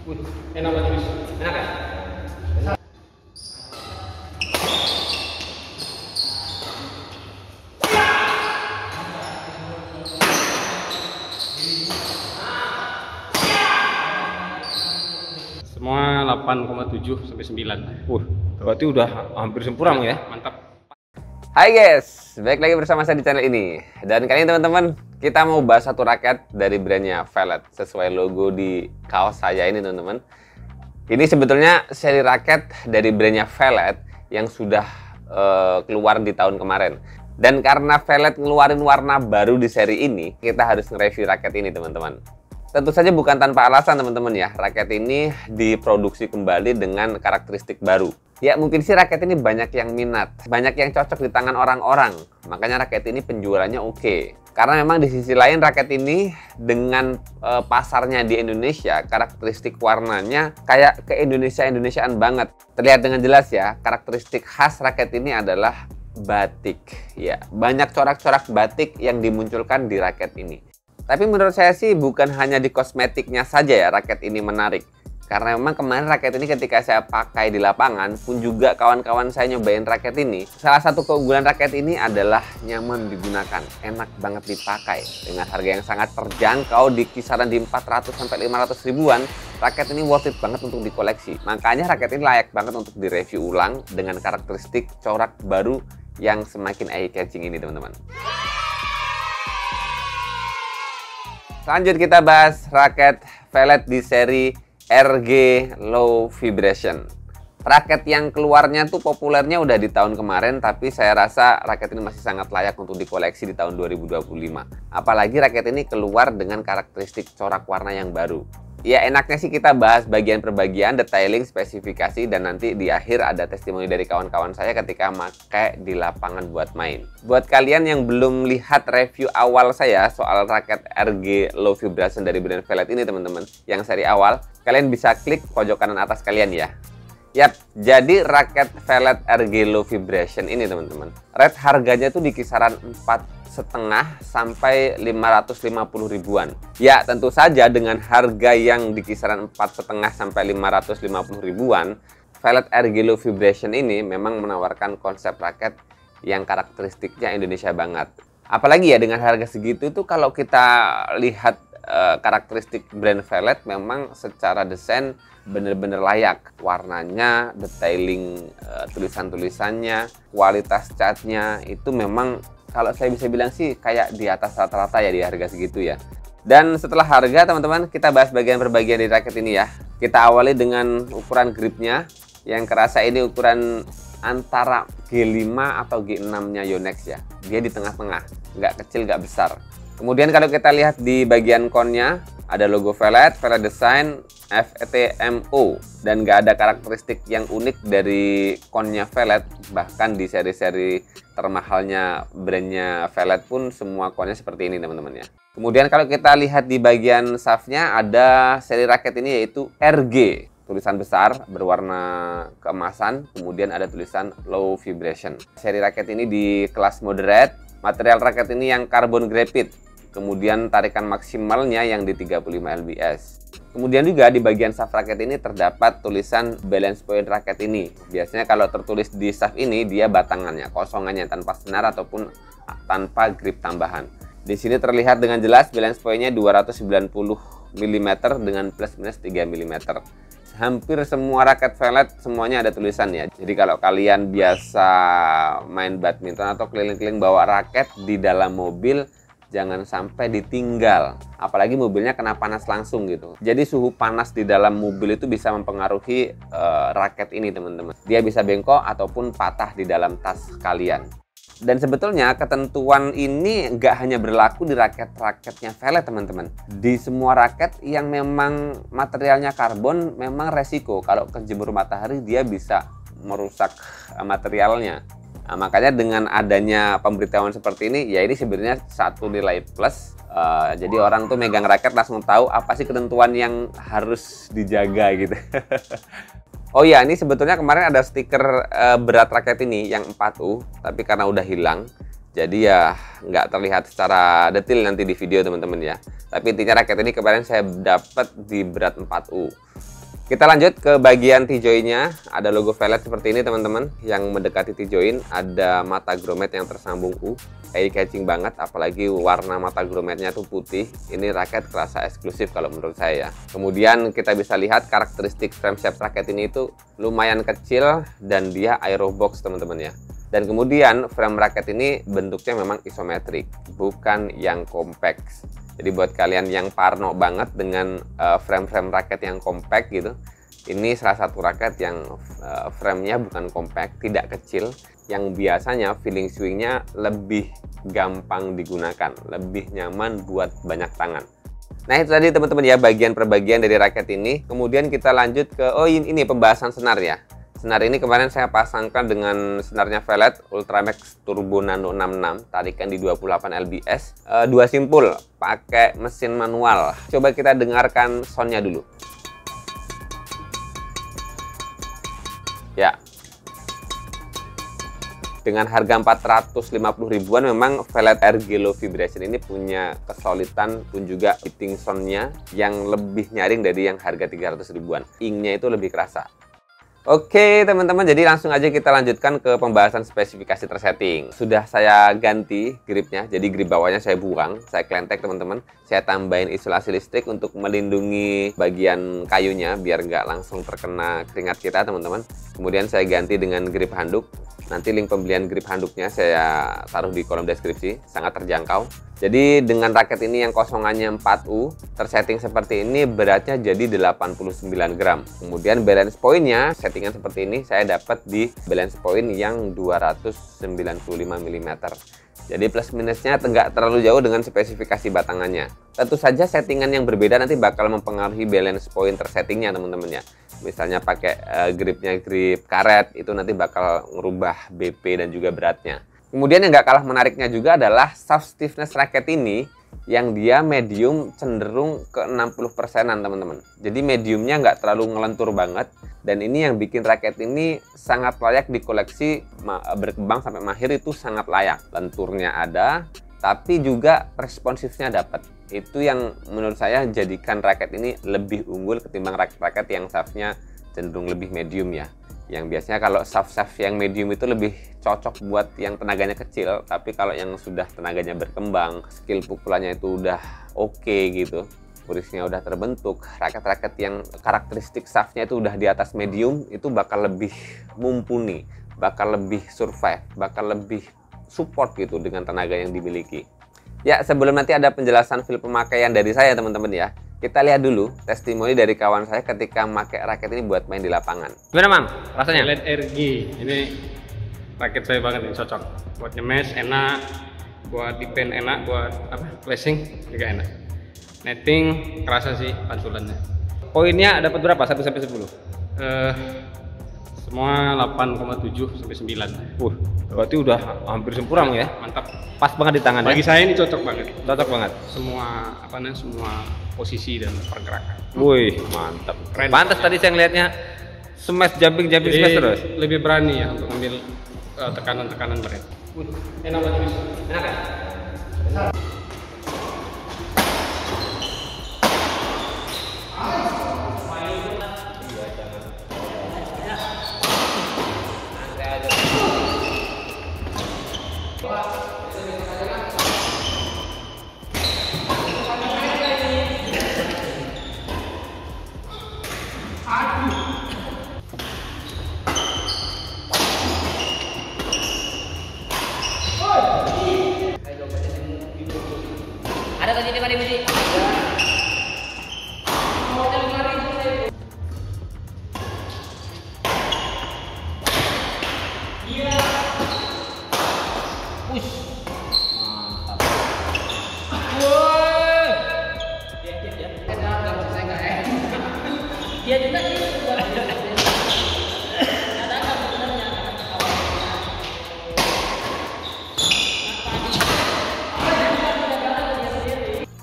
Wih, enak banget bis. Enak kan? Semua 8,7 sampai 9. Berarti udah hampir sempurna ya. Mantap. Hai guys, balik lagi bersama saya di channel ini. Dan kali ini teman-teman, kita mau bahas satu raket dari brandnya Velet. Sesuai logo di kaos saya ini teman-teman. Ini sebetulnya seri raket dari brandnya Velet yang sudah keluar di tahun kemarin. Dan karena Velet ngeluarin warna baru di seri ini, kita harus nge-review raket ini teman-teman. Tentu saja bukan tanpa alasan teman-teman ya, raket ini diproduksi kembali dengan karakteristik baru. Ya mungkin sih raket ini banyak yang minat, banyak yang cocok di tangan orang-orang. Makanya raket ini penjualannya oke. Karena memang di sisi lain raket ini dengan pasarnya di Indonesia, karakteristik warnanya kayak ke Indonesia-Indonesiaan banget. Terlihat dengan jelas ya, karakteristik khas raket ini adalah batik. Ya, banyak corak-corak batik yang dimunculkan di raket ini. Tapi menurut saya sih bukan hanya di kosmetiknya saja ya raket ini menarik. Karena memang kemarin raket ini ketika saya pakai di lapangan pun juga kawan-kawan saya nyobain raket ini. Salah satu keunggulan raket ini adalah nyaman digunakan, enak banget dipakai. Dengan harga yang sangat terjangkau di kisaran di 400 sampai 500 ribuan, raket ini worth it banget untuk dikoleksi. Makanya raket ini layak banget untuk direview ulang dengan karakteristik corak baru yang semakin eye-catching ini teman-teman. Lanjut kita bahas raket Velet di seri RG Low Vibration. Raket yang keluarnya tuh populernya udah di tahun kemarin, tapi saya rasa raket ini masih sangat layak untuk dikoleksi di tahun 2025. Apalagi raket ini keluar dengan karakteristik corak warna yang baru. Ya enaknya sih kita bahas bagian per bagian, detailing, spesifikasi, dan nanti di akhir ada testimoni dari kawan-kawan saya ketika pakai di lapangan buat main. Buat kalian yang belum lihat review awal saya soal raket RG Low Vibration dari brand Velet ini teman-teman, yang seri awal, kalian bisa klik pojok kanan atas kalian ya. Yap, jadi raket Velet RG Low Vibration ini teman-teman, rate harganya tuh di kisaran 4,5 sampai 550 ribuan. Ya, tentu saja dengan harga yang di kisaran 4,5 sampai 550 ribuan, Velet RG Low Vibration ini memang menawarkan konsep raket yang karakteristiknya Indonesia banget. Apalagi ya dengan harga segitu tuh kalau kita lihat karakteristik brand Velet memang secara desain bener-bener layak. Warnanya, detailing tulisan-tulisannya, kualitas catnya itu memang kalau saya bisa bilang sih kayak di atas rata-rata ya di harga segitu ya. Dan setelah harga teman-teman, kita bahas bagian per bagian di raket ini ya. Kita awali dengan ukuran gripnya. Yang kerasa ini ukuran antara G5 atau G6-nya Yonex ya. Dia di tengah-tengah, nggak kecil, nggak besar. Kemudian kalau kita lihat di bagian konnya, ada logo Velet, Velet Design, FTMO, dan nggak ada karakteristik yang unik dari konnya Velet. Bahkan di seri-seri termahalnya brandnya Velet pun semua konnya seperti ini teman-teman ya. Kemudian kalau kita lihat di bagian shaftnya ada seri raket ini yaitu RG, tulisan besar berwarna keemasan, kemudian ada tulisan Low Vibration. Seri raket ini di kelas moderate, material raket ini yang karbon grafit. Kemudian tarikan maksimalnya yang di 35 lbs. Kemudian juga di bagian shaft raket ini terdapat tulisan balance point raket ini. Biasanya kalau tertulis di shaft ini dia batangannya, kosongannya tanpa senar ataupun tanpa grip tambahan. Di sini terlihat dengan jelas balance point-nya 290 mm dengan plus minus 3 mm. Hampir semua raket Velet semuanya ada tulisannya. Jadi kalau kalian biasa main badminton atau keliling-keliling bawa raket di dalam mobil, jangan sampai ditinggal, apalagi mobilnya kena panas langsung gitu. Jadi suhu panas di dalam mobil itu bisa mempengaruhi raket ini teman-teman. Dia bisa bengkok ataupun patah di dalam tas kalian. Dan sebetulnya ketentuan ini nggak hanya berlaku di raket-raketnya Velet teman-teman. Di semua raket yang memang materialnya karbon memang resiko kalau kejemur matahari dia bisa merusak materialnya. Nah, makanya dengan adanya pemberitahuan seperti ini, ya ini sebenarnya satu nilai plus. Jadi orang tuh megang raket langsung tahu apa sih ketentuan yang harus dijaga gitu. Oh ya, ini sebetulnya kemarin ada stiker berat raket ini yang 4U, tapi karena udah hilang, jadi ya nggak terlihat secara detail nanti di video teman-teman ya. Tapi intinya raket ini kemarin saya dapat di berat 4U. Kita lanjut ke bagian T-joint-nya. Ada logo Velet seperti ini teman-teman. Yang mendekati T-joint ada mata grommet yang tersambung U. Eye catching banget, apalagi warna mata grommetnya tuh putih. Ini raket kerasa eksklusif kalau menurut saya. Kemudian kita bisa lihat karakteristik frame shaft raket ini itu lumayan kecil dan dia aerobox teman-teman ya. Dan kemudian frame raket ini bentuknya memang isometrik, bukan yang compact. Jadi buat kalian yang parno banget dengan frame-frame raket yang compact gitu, ini salah satu raket yang frame-nya bukan compact, tidak kecil, yang biasanya feeling swing-nya lebih gampang digunakan, lebih nyaman buat banyak tangan. Nah itu tadi teman-teman ya bagian per bagian dari raket ini. Kemudian kita lanjut ke, ini pembahasan senar ya. Senar ini kemarin saya pasangkan dengan senarnya Velet Ultramax Turbo Nano 66, tarikan di 28 lbs, 2 simpul, pakai mesin manual. Coba kita dengarkan soundnya dulu. Ya, dengan harga 450 ribuan memang Velet RG Low Vibration ini punya kesolidan pun juga hitting soundnya yang lebih nyaring dari yang harga 300 ribuan. Ing-nya itu lebih kerasa. Oke teman-teman, jadi langsung aja kita lanjutkan ke pembahasan spesifikasi tersetting. Sudah saya ganti gripnya, jadi grip bawahnya saya buang, saya klentek teman-teman. Saya tambahin isolasi listrik untuk melindungi bagian kayunya biar nggak langsung terkena keringat kita teman-teman. Kemudian saya ganti dengan grip handuk. Nanti link pembelian grip handuknya saya taruh di kolom deskripsi, sangat terjangkau. Jadi dengan raket ini yang kosongannya 4U, tersetting seperti ini beratnya jadi 89 gram. Kemudian balance point-nya, settingan seperti ini saya dapat di balance point yang 295 mm. Jadi plus minusnya nggak terlalu jauh dengan spesifikasi batangannya. Tentu saja settingan yang berbeda nanti bakal mempengaruhi balance point tersettingnya teman-teman ya. Misalnya pakai gripnya grip karet, itu nanti bakal merubah BP dan juga beratnya. Kemudian yang nggak kalah menariknya juga adalah shaft stiffness raket ini yang dia medium cenderung ke 60%-an teman-teman. Jadi mediumnya nggak terlalu ngelentur banget. Dan ini yang bikin raket ini sangat layak dikoleksi, berkembang sampai mahir itu sangat layak. Lenturnya ada, tapi juga responsifnya dapat. Itu yang menurut saya jadikan raket ini lebih unggul ketimbang raket-raket yang shaftnya cenderung lebih medium ya. Yang biasanya kalau shaft-shaft yang medium itu lebih cocok buat yang tenaganya kecil, tapi kalau yang sudah tenaganya berkembang, skill pukulannya itu udah oke gitu, purisnya udah terbentuk, raket-raket yang karakteristik shaftnya itu udah di atas medium, itu bakal lebih mumpuni, bakal lebih survive, bakal lebih support gitu dengan tenaga yang dimiliki. Ya, sebelum nanti ada penjelasan feel pemakaian dari saya teman-teman ya, kita lihat dulu testimoni dari kawan saya ketika memakai raket ini buat main di lapangan. Gimana Mang? Rasanya? Velet RG, ini raket saya banget ini, cocok buat nyemes enak, buat defend enak, buat flashing juga enak. Netting kerasa sih pantulannya. Poinnya dapat berapa? 1 sampai 10? Semua 8,7 sampai 9. Berarti udah hampir sempurna ya? Mantap. Pas banget di tangan. Bagi saya ini cocok banget. Cocok banget. Semua posisi dan pergerakan. Wih, mantap. Keren. Pantas tadi saya ngelihatnya smash jumping smash terus. Lebih berani ya untuk ambil tekanan-tekanan berat. Enak banget. Enak kan? Ada tadi 5.000 sih. Iya. Push. Mantap. Woi. Dia. Enggak saya enggak Dia juga sih.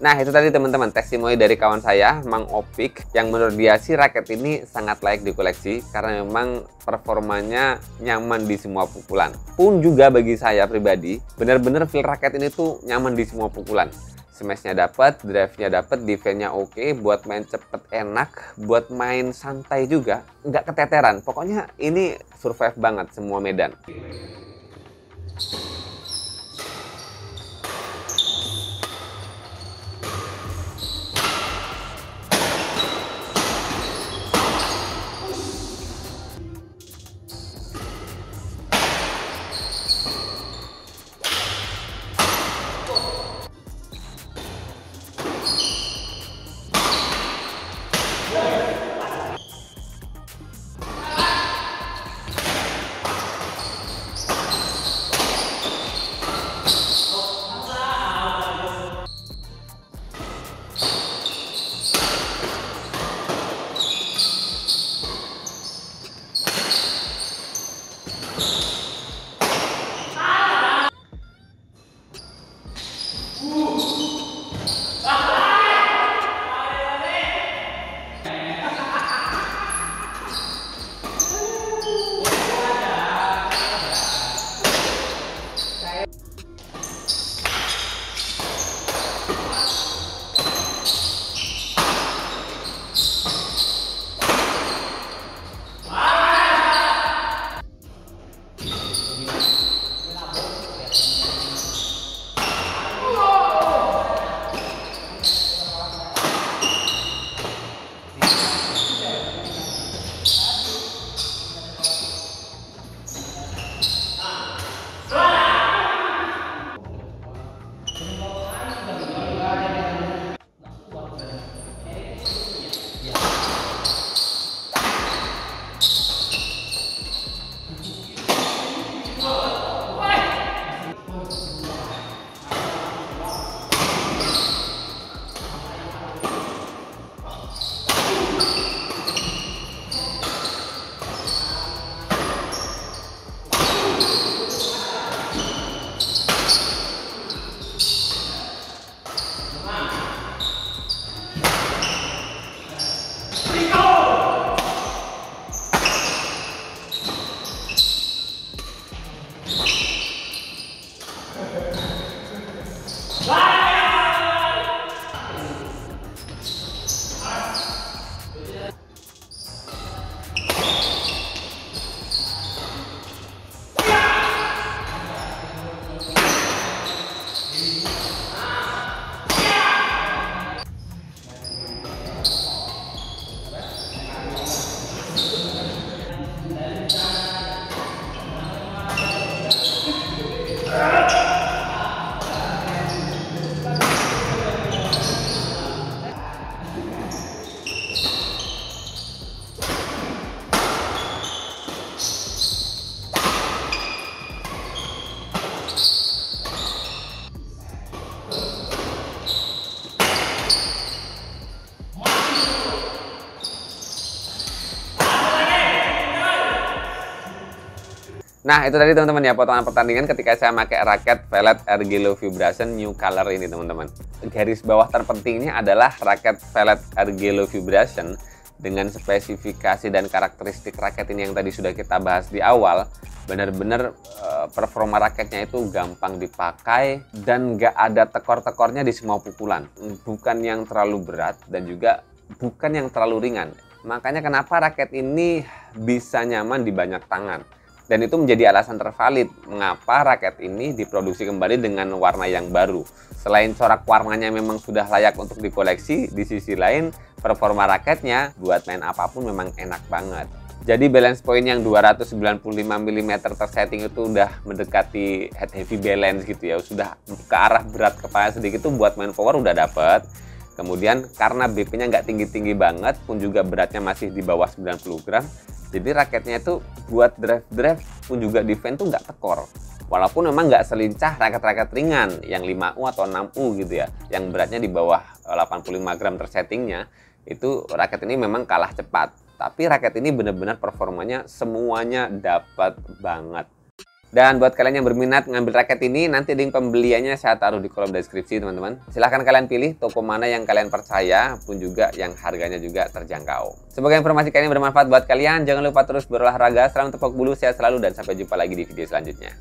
Nah itu tadi teman-teman testimoni dari kawan saya Mang Opik, yang menurut dia sih raket ini sangat layak dikoleksi karena memang performanya nyaman di semua pukulan. Pun juga bagi saya pribadi benar-benar feel raket ini tuh nyaman di semua pukulan. Smash-nya dapat, drive-nya dapat, defense-nya oke, buat main cepet enak, buat main santai juga, nggak keteteran. Pokoknya ini survive banget semua medan. Nah, itu tadi teman-teman ya, potongan pertandingan ketika saya pakai raket Velet RG Low Vibration New Color ini teman-teman. Garis bawah terpentingnya adalah raket Velet RG Low Vibration dengan spesifikasi dan karakteristik raket ini yang tadi sudah kita bahas di awal. Benar-benar performa raketnya itu gampang dipakai dan nggak ada tekor-tekornya di semua pukulan. Bukan yang terlalu berat dan juga bukan yang terlalu ringan. Makanya kenapa raket ini bisa nyaman di banyak tangan. Dan itu menjadi alasan tervalid mengapa raket ini diproduksi kembali dengan warna yang baru. Selain corak warnanya memang sudah layak untuk dikoleksi, di sisi lain performa raketnya buat main apapun memang enak banget. Jadi balance point yang 295 mm tersetting itu udah mendekati head heavy balance gitu ya. Sudah ke arah berat kepala sedikit tuh buat main power udah dapet. Kemudian karena BP-nya nggak tinggi-tinggi banget pun juga beratnya masih di bawah 90 gram. Jadi raketnya itu buat drive pun juga defense tuh nggak tekor. Walaupun memang nggak selincah raket-raket ringan yang 5U atau 6U gitu ya. Yang beratnya di bawah 85 gram tersettingnya. Itu raket ini memang kalah cepat. Tapi raket ini benar-benar performanya semuanya dapat banget. Dan buat kalian yang berminat ngambil raket ini, nanti link pembeliannya saya taruh di kolom deskripsi teman-teman. Silahkan kalian pilih toko mana yang kalian percaya, pun juga yang harganya juga terjangkau. Semoga informasi kalian bermanfaat buat kalian. Jangan lupa terus berolahraga, salam tepuk bulu, sehat selalu, dan sampai jumpa lagi di video selanjutnya.